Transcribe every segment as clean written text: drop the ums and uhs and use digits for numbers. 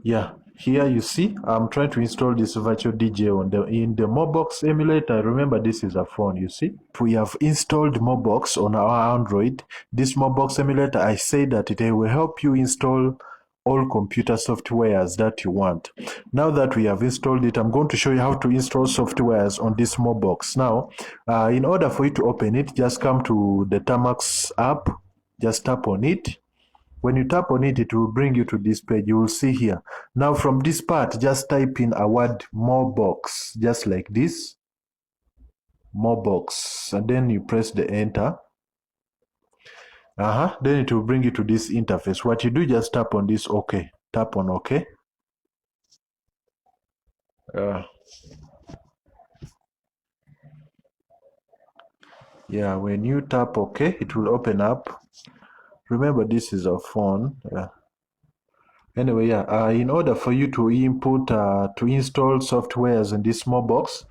Yeah, here you see I'm trying to install this virtual DJ in the Mobox emulator. Remember, this is a phone, you see. We have installed Mobox on our Android. This Mobox emulator, I say that it will help you install all computer softwares that you want. Now that we have installed it, I'm going to show you how to install softwares on this Mobox. Now, in order for you to open it, just come to the Tamax app, just tap on it. When you tap on it, it will bring you to this page. You will see here. Now from this part, just type in a word Mobox, just like this. Mobox. And then you press the enter. Then it will bring you to this interface. What you do, just tap on this OK. Tap on OK. Yeah, when you tap OK, it will open up. Remember, this is a phone. Anyway, in order for you to input to install softwares in this Mobox,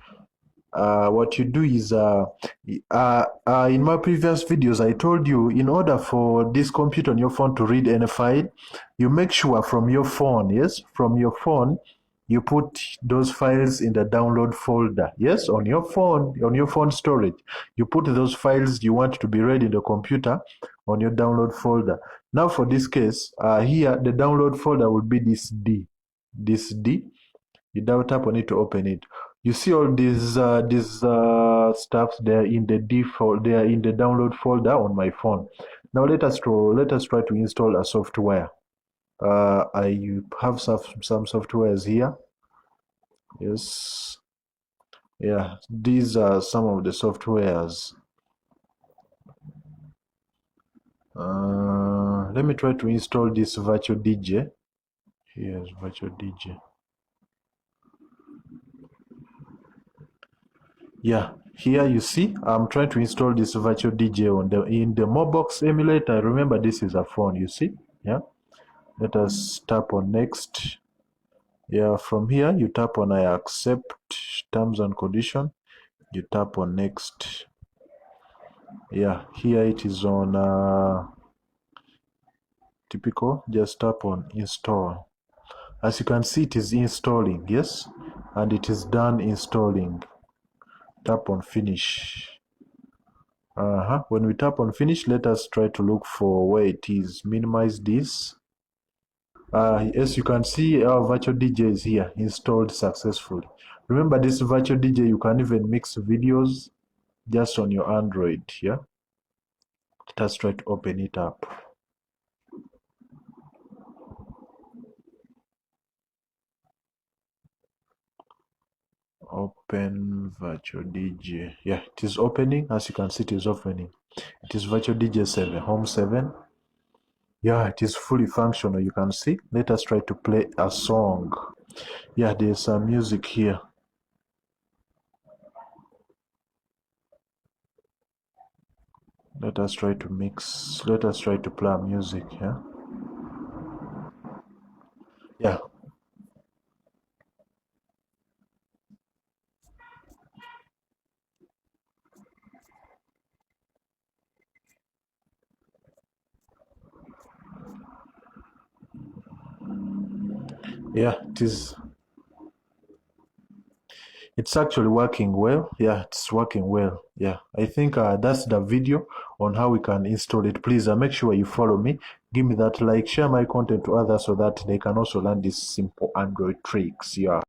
what you do is in my previous videos I told you, in order for this computer on your phone to read any file, you make sure from your phone, yes, from your phone, you put those files in the download folder. Yes, on your phone storage, you put those files you want to be read in the computer on your download folder. Now for this case, here the download folder will be this D. You double tap on it to open it. You see all these stuffs there in the they are in the download folder on my phone. Now let us try to install a software. I have some softwares here. Yes. Yeah, these are some of the softwares. Let me try to install this virtual DJ. Here's virtual DJ. Yeah, here you see I'm trying to install this virtual DJ in the Mobox emulator. Remember, this is a phone, you see. Yeah, let us tap on next. Yeah, from here you tap on I accept terms and condition. You tap on next. Yeah, here it is on typical. Just tap on install. As you can see, it is installing. Yes, and it is done installing. Tap on finish. When we tap on finish, let us try to look for where it is. Minimize this. As you can see, our virtual DJ is here, installed successfully. Remember, this virtual DJ, you can even mix videos just on your Android. Yeah, let us try to open it up. Open virtual DJ. Yeah, it is opening. As you can see, it is opening. It is virtual DJ 7, home 7. Yeah, it is fully functional. You can see. Let us try to play a song. Yeah, there's some music here. Let us try to mix. Let us try to play music. Yeah. Yeah. Yeah, it's actually working well. Yeah, it's working well. Yeah, I think that's the video on how we can install it. Please make sure you follow me, give me that like, share my content to others so that they can also learn these simple Android tricks. Yeah.